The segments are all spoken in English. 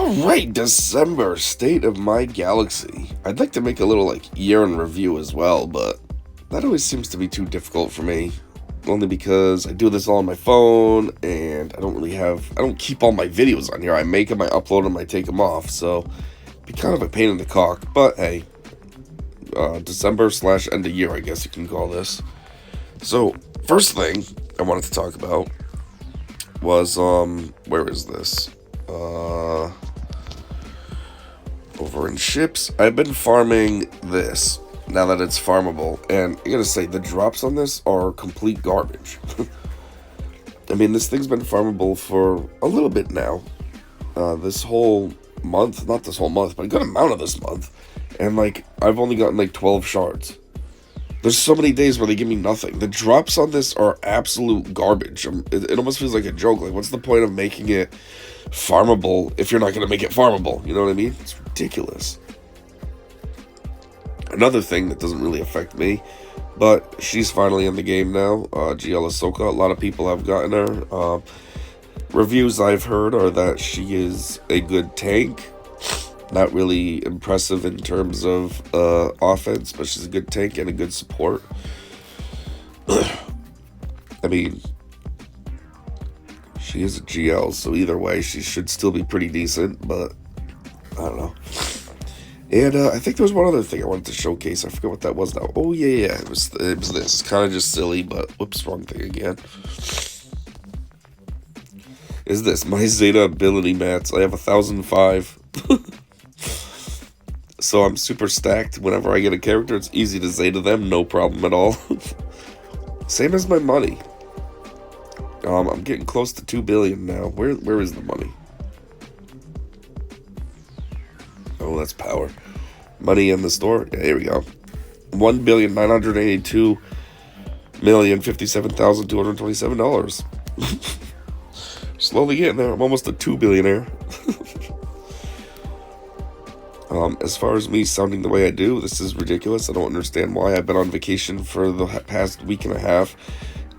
Alright, December, state of my galaxy. I'd like to make a little, year in review as well, but that always seems to be too difficult for me. Only because I do this all on my phone, and I don't keep all my videos on here. I make them, I upload them, I take them off, so it'd be kind of a pain in the cock. But hey, December/end of year, I guess you can call this. So, first thing I wanted to talk about was, where is this? Over in ships. I've been farming this, now that it's farmable, and I gotta say, the drops on this are complete garbage. I mean, this thing's been farmable for a little bit now. This whole month, not this whole month, but a good amount of this month, and, I've only gotten, 12 shards. There's so many days where they give me nothing. The drops on this are absolute garbage. It almost feels like a joke. What's the point of making it farmable if you're not going to make it farmable? You know what I mean? It's ridiculous. Another thing that doesn't really affect me, but she's finally in the game now, GL Ahsoka. A lot of people have gotten her. Reviews I've heard are that she is a good tank. Not really impressive in terms of offense, but she's a good tank and a good support. I mean, she is a GL, so either way, she should still be pretty decent, but I don't know. And I think there was one other thing I wanted to showcase. I forget what that was now. Oh, yeah. It was this. It's kind of just silly, but whoops, wrong thing again. Is this my Zeta ability mats? I have 1,005. So I'm super stacked. Whenever I get a character, it's easy to Zeta them, no problem at all. Same as my money. I'm getting close to 2 billion now. Where is the money? Oh, that's power. Money in the store. Yeah, here we go. 1,982,057,227 Slowly getting there. I'm almost a 2 billionaire. As far as me sounding the way I do, this is ridiculous. I don't understand why. I've been on vacation for the past week and a half,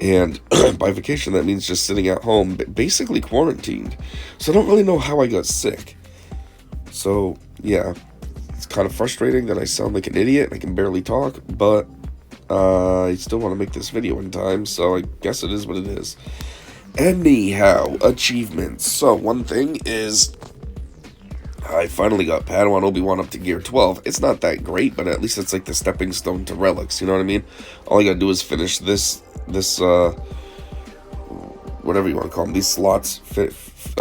and by vacation that means just sitting at home, basically quarantined. So I don't really know how I got sick. So yeah, it's kind of frustrating that I sound like an idiot and I can barely talk, but I still want to make this video in time, so I guess it is what it is. Anyhow, achievements. So one thing is, I finally got Padawan Obi-Wan up to gear 12. It's not that great, but at least it's like the stepping stone to relics, you know what I mean? All I gotta do is finish this whatever you want to call them, these slots,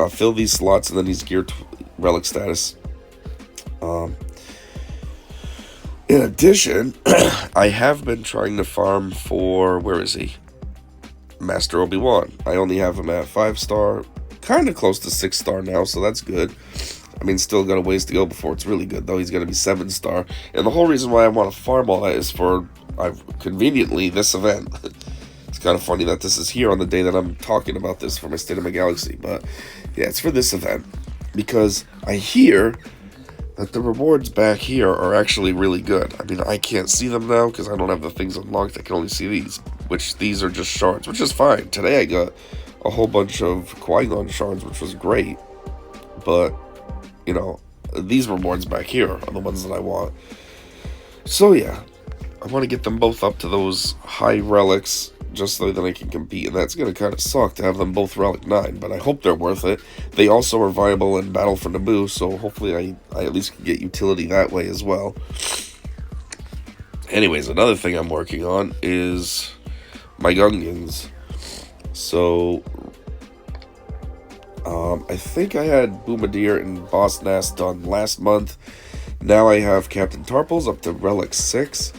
fill these slots, and then he's gear relic status. In addition, I have been trying to farm for, where is he? Master Obi-Wan. I only have him at 5-star, kind of close to 6-star now, so that's good. I mean, still got a ways to go before it's really good, though. He's going to be 7-star. And the whole reason why I want to farm all that is for, conveniently, this event. It's kind of funny that this is here on the day that I'm talking about this for my State of my Galaxy. But, yeah, it's for this event. Because I hear that the rewards back here are actually really good. I mean, I can't see them now because I don't have the things unlocked. I can only see these, which these are just shards, which is fine. Today I got a whole bunch of Qui-Gon shards, which was great. But, you know, these rewards back here are the ones that I want. So yeah, I want to get them both up to those high relics just so that I can compete, and that's going to kind of suck to have them both relic 9, but I hope they're worth it. They also are viable in Battle for Naboo, so hopefully I at least can get utility that way as well. Anyways, another thing I'm working on is my Gungans. So I think I had Boomadir and Boss Nass done last month. Now I have Captain Tarpals up to Relic 6.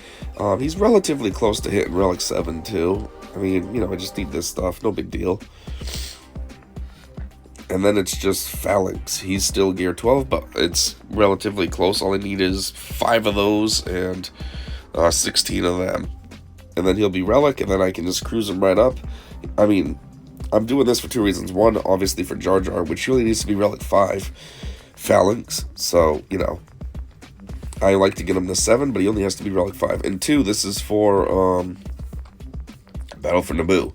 He's relatively close to hitting Relic 7 too. I mean, you know, I just need this stuff, no big deal. And then it's just Phalanx. He's still gear 12, but it's relatively close. All I need is 5 of those and 16 of them. And then he'll be Relic, and then I can just cruise him right up. I mean, I'm doing this for 2 reasons. One, obviously for Jar Jar, which really needs to be Relic 5 Phalanx. So, you know, I like to get him to 7, but he only has to be Relic 5. And 2, this is for Battle for Naboo.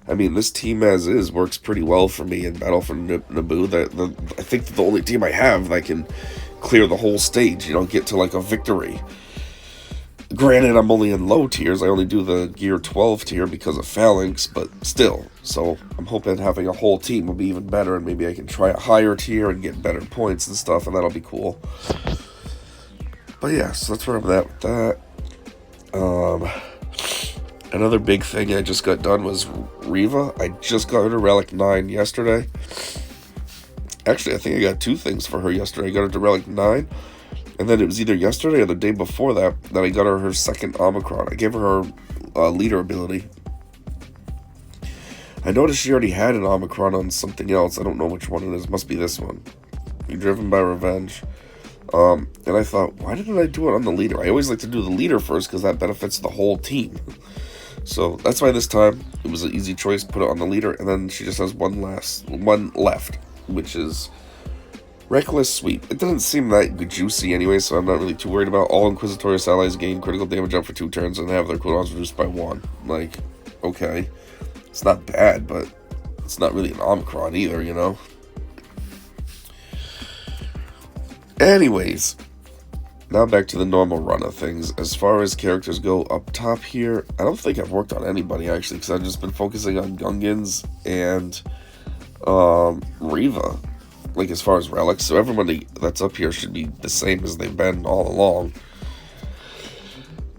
I mean, this team as is works pretty well for me in Battle for Naboo. I think the only team I have that can clear the whole stage, get to like a victory. Granted, I'm only in low tiers. I only do the Gear 12 tier because of Phalanx, but still. So I'm hoping having a whole team will be even better, and maybe I can try a higher tier and get better points and stuff, and that'll be cool. But yeah, so that's where I'm at with that. Another big thing I just got done was Reva. I just got her to Relic 9 yesterday. Actually, I think I got 2 things for her yesterday. I got her to Relic 9. And then it was either yesterday or the day before that I got her second Omicron. I gave her leader ability. I noticed she already had an Omicron on something else. I don't know which one it is. Must be this one. You're driven by revenge. And I thought, why didn't I do it on the leader? I always like to do the leader first because that benefits the whole team. So that's why this time it was an easy choice. Put it on the leader, and then she just has one left, which is Reckless Sweep. It doesn't seem that juicy anyway, so I'm not really too worried about. All Inquisitorious allies gain critical damage up for 2 turns and have their cooldowns reduced by 1. Like, okay. It's not bad, but it's not really an Omicron either, Anyways, now back to the normal run of things. As far as characters go up top here, I don't think I've worked on anybody, actually, because I've just been focusing on Gungans and Reva. Like, as far as relics, so everybody that's up here should be the same as they've been all along.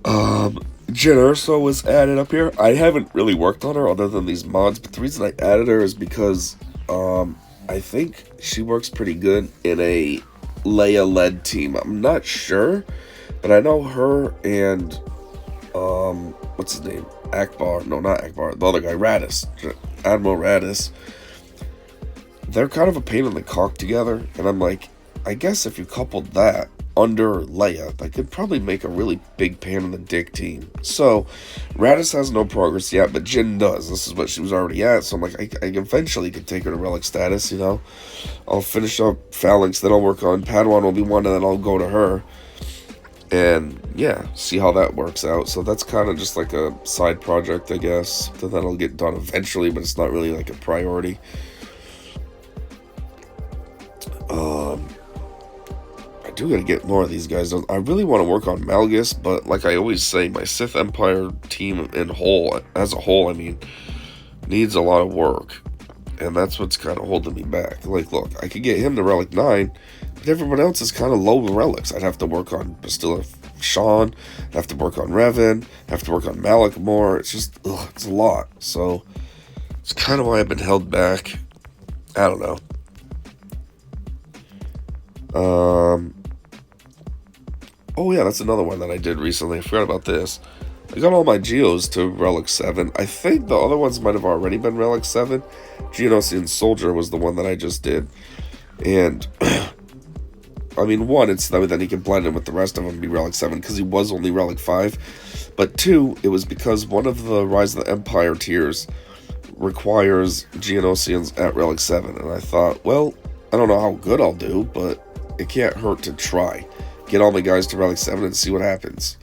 Jyn Erso was added up here. I haven't really worked on her other than these mods, but the reason I added her is because I think she works pretty good in a Leia-led team. I'm not sure, but I know her and what's his name? Akbar. No, not Akbar. The other guy, Radis. Admiral Radis. They're kind of a pain in the cock together, and I'm like, I guess if you coupled that under Leia, that could probably make a really big pain in the dick team. So, Radis has no progress yet, but Jyn does. This is what she was already at, so I'm like, I eventually could take her to relic status, I'll finish up Phalanx, then I'll work on Padawan Obi-Wan, and then I'll go to her. And, yeah, see how that works out. So that's kind of just like a side project, I guess, that'll get done eventually, but it's not really like a priority. I do gotta get more of these guys. I really want to work on Malgus, but like I always say, my Sith Empire team as a whole, needs a lot of work. And that's what's kind of holding me back. Like, look, I could get him to Relic 9, but everyone else is kind of low relics. I'd have to work on Bastilla Sean, I'd have to work on Revan, have to work on Malak more. It's just, it's a lot. So, it's kind of why I've been held back. I don't know. Oh yeah, that's another one that I did recently. I forgot about this. I got all my Geos to Relic 7. I think the other ones might have already been Relic 7. Geonosian Soldier was the one that I just did. And, one, it's that then he can blend in with the rest of them and be Relic 7, because he was only Relic 5. But 2, it was because one of the Rise of the Empire tiers requires Geonosians at Relic 7. And I thought, well, I don't know how good I'll do, but it can't hurt to try. Get all my guys to Relic 7 and see what happens.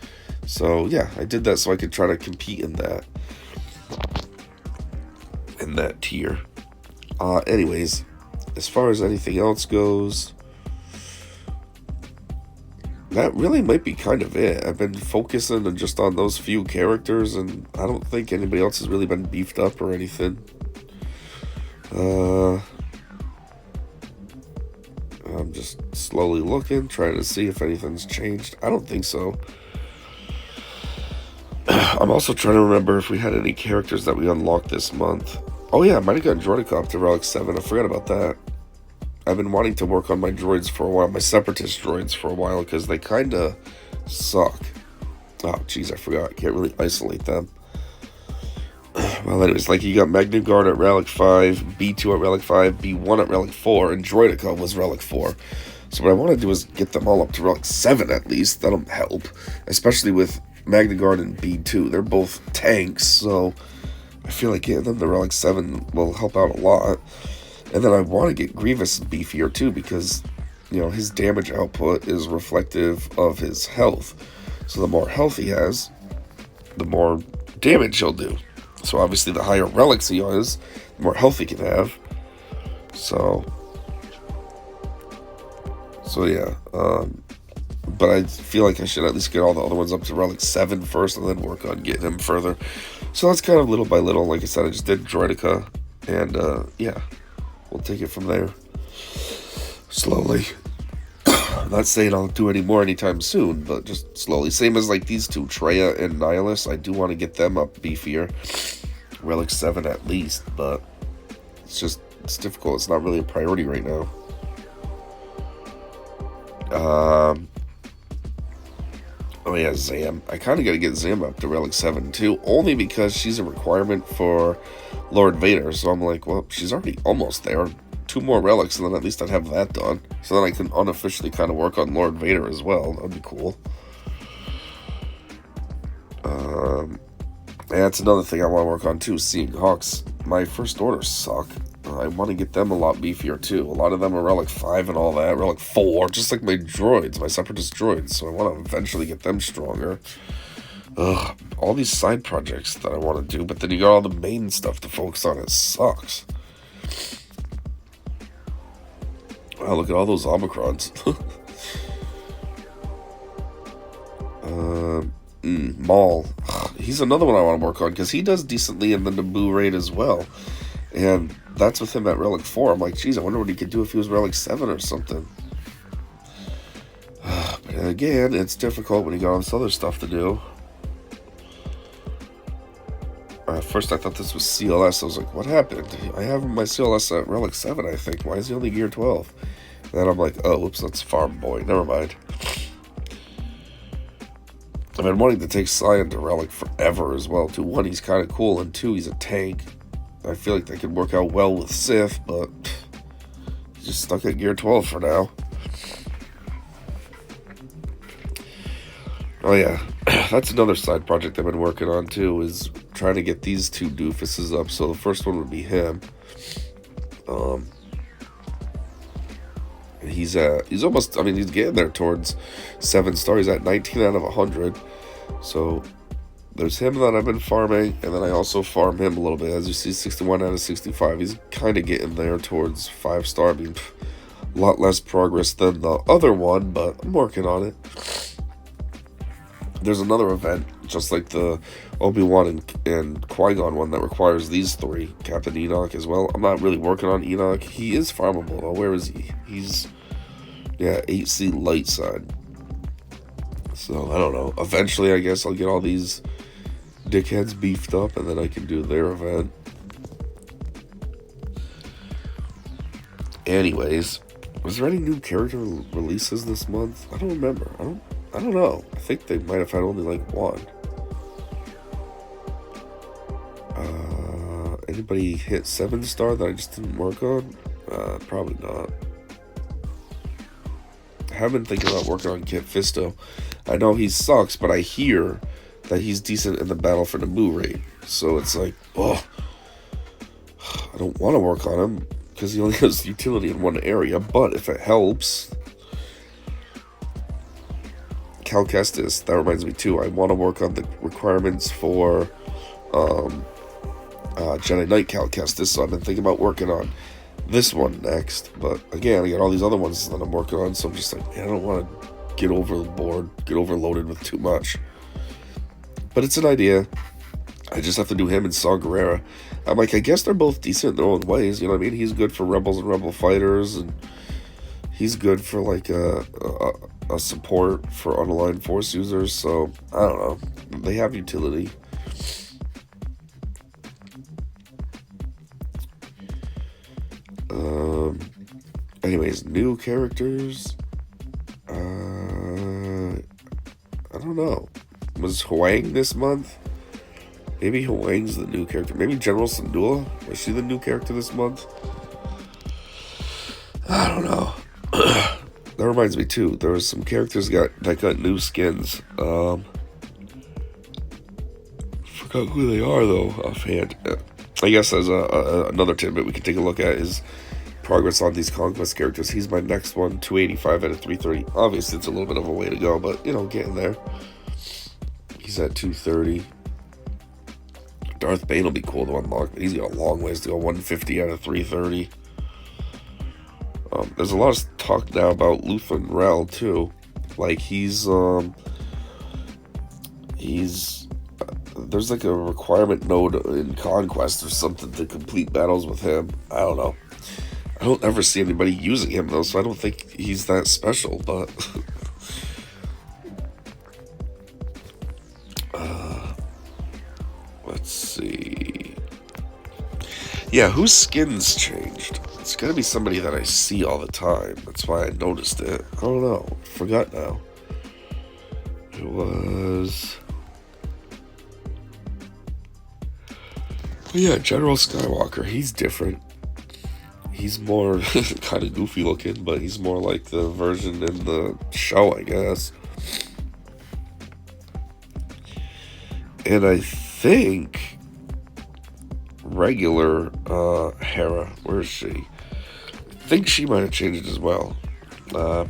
So, yeah, I did that so I could try to compete in that tier. Anyways, as far as anything else goes, that really might be kind of it. I've been focusing just on those few characters, and I don't think anybody else has really been beefed up or anything. I'm just slowly looking, trying to see if anything's changed. I don't think so. I'm also trying to remember if we had any characters that we unlocked this month. Oh yeah, I might have gotten Droideka up to Relic 7. I forgot about that. I've been wanting to work on my droids for a while, my Separatist droids for a while, because they kind of suck. Oh, jeez, I forgot. I can't really isolate them. Well, anyways, like you got Magna Guard at Relic 5, B2 at Relic 5, B1 at Relic 4, and Droideka was Relic 4. So what I want to do is get them all up to Relic 7 at least. That'll help, especially with Magna Guard and B2. They're both tanks, so I feel like getting them to Relic 7 will help out a lot. And then I want to get Grievous beefier too, because, his damage output is reflective of his health. So the more health he has, the more damage he'll do. So obviously the higher relics he is, the more health he can have. So yeah. But I feel like I should at least get all the other ones up to relic 7 first, and then work on getting him further. So that's kind of little by little. Like I said, I just did Droideka, and yeah, we'll take it from there. Slowly. I'm not saying I'll do any more anytime soon, but just slowly. Same as like these two, Treya and Nihilus. I do want to get them up beefier. Relic 7 at least, but it's difficult. It's not really a priority right now. Oh yeah, Zam. I kind of got to get Zam up to relic 7 too, only because she's a requirement for Lord Vader. So I'm like, well, she's already almost there. 2 more relics, and then at least I'd have that done. So then I can unofficially kind of work on Lord Vader as well. That'd be cool. And that's another thing I want to work on too, Seeing Hawks. My first orders suck. I want to get them a lot beefier too. A lot of them are relic 5 and all that. Relic 4, just like my droids, my separatist droids. So I want to eventually get them stronger. Ugh, all these side projects that I want to do, but then you got all the main stuff to focus on. It sucks. Wow, look at all those Omicrons. Maul. He's another one I want to work on, because he does decently in the Naboo raid as well. And that's with him at relic 4. I'm like, geez, I wonder what he could do if he was relic 7 or something. But again, it's difficult when you got all this other stuff to do. At first I thought this was CLS. I was like, what happened? I have my CLS at relic 7, I think. Why is he only gear 12? And then I'm like, oh, whoops, that's Farm Boy. Never mind. I've been wanting to take Cyan to relic forever as well, too. 1, he's kind of cool, and 2, he's a tank. I feel like that could work out well with Sith, but he's just stuck at gear 12 for now. Oh yeah, that's another side project I've been working on too, is trying to get these 2 doofuses up. So the first one would be him. He's almost, I mean, he's getting there towards 7 stars. He's at 19 out of 100. So there's him that I've been farming, and then I also farm him a little bit. As you see, 61 out of 65. He's kind of getting there towards 5 star. I mean, a lot less progress than the other one, but I'm working on it. There's another event, just like the Obi-Wan and Qui-Gon one, that requires these 3. Captain Enoch as well. I'm not really working on Enoch. He is farmable, though. Where is he? He's, yeah, 8C light side. So, I don't know. Eventually, I guess I'll get all these dickheads beefed up, and then I can do their event. Anyways, was there any new character releases this month? I don't remember. I don't know. I think they might have had only like 1. Anybody hit 7 star that I just didn't work on? Probably not. I have been thinking about working on Kit Fisto. I know he sucks, but I hear that he's decent in the Battle for Naboo raid. So it's like, oh, I don't want to work on him because he only has utility in 1 area. But if it helps, Cal Kestis, that reminds me too. I want to work on the requirements for Jedi Knight Cal Kestis. So I've been thinking about working on this one next. But again, I got all these other ones that I'm working on. So I'm just like, man, I don't want to get overloaded with too much. But it's an idea. I just have to do him and Saw Gerrera. I'm like, I guess they're both decent in their own ways. You know what I mean? He's good for Rebels and Rebel Fighters, and he's good for like a support for unaligned Force users. So I don't know. They have utility. Anyways, new characters. I don't know. Was Huang this month? Maybe Huang's the new character. Maybe General Syndulla? Was she the new character this month? I don't know. That reminds me too. There was some characters that got new skins. Forgot who they are though offhand. I guess as another tidbit we can take a look at is progress on these Conquest characters. He's my next one, 285 out of 330. Obviously, it's a little bit of a way to go, but, you know, getting there. He's at 230. Darth Bane will be cool to unlock, but he's got a long ways to go. 150 out of 330. There's a lot of talk now about Luthen Rel too. Like he's there's like a requirement node in Conquest or something to complete battles with him. I don't know. I don't ever see anybody using him though, so I don't think he's that special, but let's see. Yeah, whose skin's changed? It's gotta be somebody that I see all the time. That's why I noticed it. I don't know. Forgot now. It was... yeah, General Skywalker. He's different. He's more kind of goofy looking, but he's more like the version in the show, I guess. And I think regular Hera, where is she? I think she might have changed as well.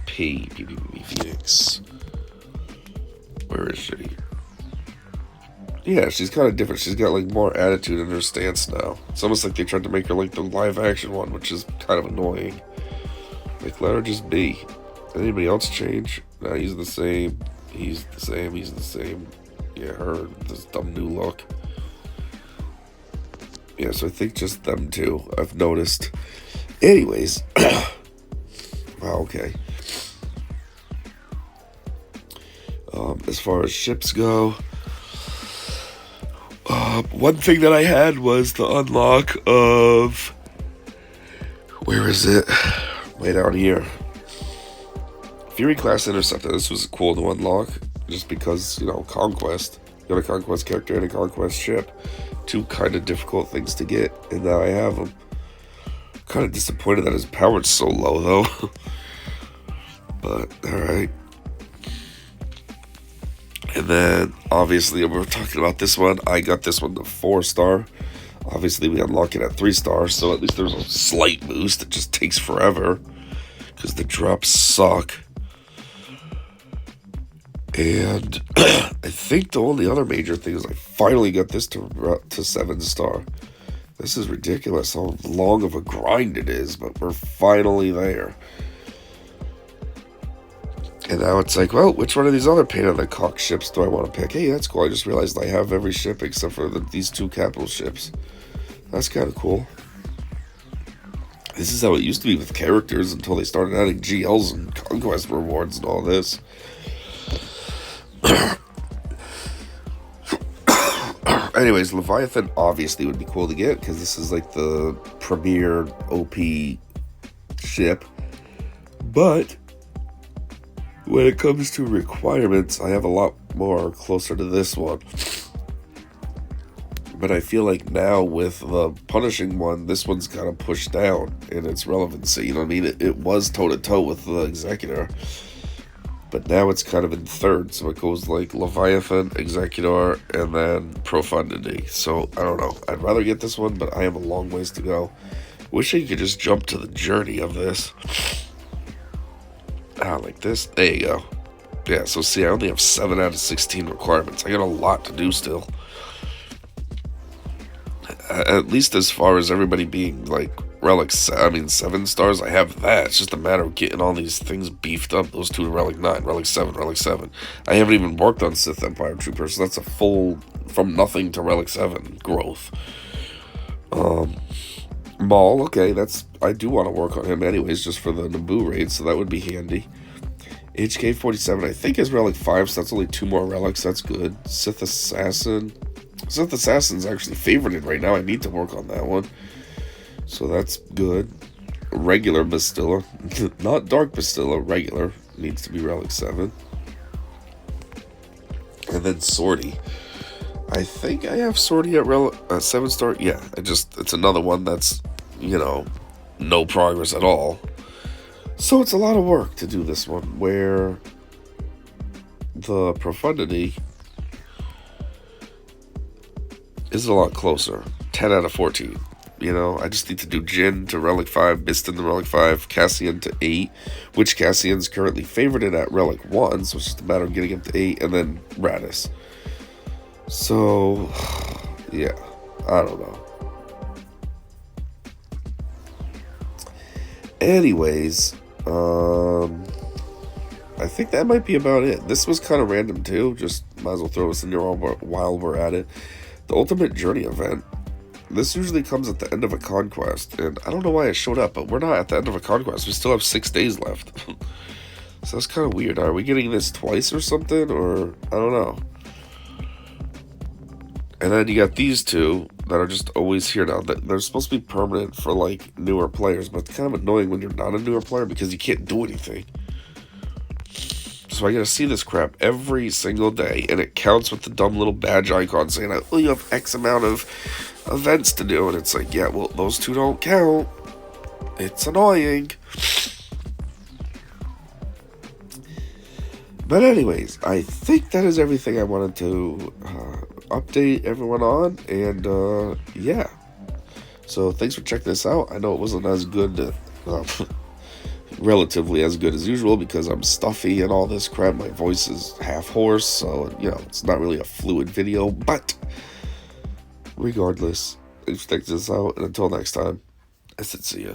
Phoenix. Where is she? Yeah, she's kind of different. She's got like more attitude in her stance now. It's almost like they tried to make her like the live action one, which is kind of annoying. Like, let her just be. Anybody else change? No, he's the same. He's the same. He's the same. Yeah, her, this dumb new look. Yeah, so I think just them two, I've noticed. Anyways. Wow, okay. As far as ships go, one thing that I had was the unlock of, where is it? Way down here. Fury class interceptor. This was cool to unlock, just because, you know, Conquest. You got a Conquest character and a Conquest ship. Two kind of difficult things to get, and now I have them. Kind of disappointed that his power's so low, though. But, alright. And then, obviously, we're talking about this one. I got this one to 4-star. Obviously, we unlock it at 3-star, so at least there's a slight boost. It just takes forever, because the drops suck. And I think the only other major thing is I finally got this to 7-star. This is ridiculous how long of a grind it is, but we're finally there. And now it's like, well, which one of these other pain-in-the-cock ships do I want to pick? Hey, that's cool. I just realized I have every ship except for these two capital ships. That's kind of cool. This is how it used to be with characters until they started adding GLs and Conquest rewards and all this. Anyways, Leviathan obviously would be cool to get, because this is like the premier OP ship. But when it comes to requirements, I have a lot more closer to this one. But I feel like now with the punishing one, this one's kind of pushed down in its relevancy. You know what I mean? It was toe-to-toe with the Executor. But now it's kind of in third. So it goes like Leviathan, Executor, and then Profundity. So I don't know. I'd rather get this one, but I have a long ways to go. Wish I could just jump to the journey of this. Like this. There you go. Yeah, so see, I only have 7 out of 16 requirements. I got a lot to do still. At least as far as everybody being like relic, 7 stars, I have that. It's just a matter of getting all these things beefed up. Those two to relic 9, relic 7, relic 7. I haven't even worked on Sith Empire Trooper, so that's a full from nothing to relic 7 growth. Maul, okay, I do want to work on him anyways, just for the Naboo raid, so that would be handy. HK-47, I think is relic 5, so that's only 2 more relics. That's good. Sith Assassin. Sith Assassin's actually favorited right now. I need to work on that one. So that's good. Regular Bastilla. Not Dark Bastilla. Regular. Needs to be relic 7. And then Sortie. I think I have Sortie at 7-star. Yeah, it's another one that's, no progress at all. So it's a lot of work to do this one, where the Profundity is a lot closer. 10 out of 14. I just need to do Jin to relic 5, Bistan to relic 5, Cassian to 8, which Cassian's currently favorited at relic 1, so it's just a matter of getting him to 8, and then Radis. So, yeah. I don't know. Anyways, I think that might be about it. This was kind of random too. Just might as well throw this in there while we're at it. The Ultimate Journey event. This usually comes at the end of a conquest, and I don't know why it showed up, but we're not at the end of a conquest. We still have 6 days left. So that's kind of weird. Are we getting this twice or something? Or, I don't know. And then you got these two that are just always here now. They're supposed to be permanent for, like, newer players, but it's kind of annoying when you're not a newer player because you can't do anything. So I gotta see this crap every single day, and it counts with the dumb little badge icon saying, oh, you have X amount of events to do, and it's like, yeah, well, those two don't count. It's annoying. But anyways, I think that is everything I wanted to update everyone on, and yeah. So thanks for checking this out. I know it wasn't as good, relatively as good as usual because I'm stuffy and all this crap. My voice is half hoarse, so, you know, it's not really a fluid video, but regardless, thanks for checking this out, and until next time, I said see ya.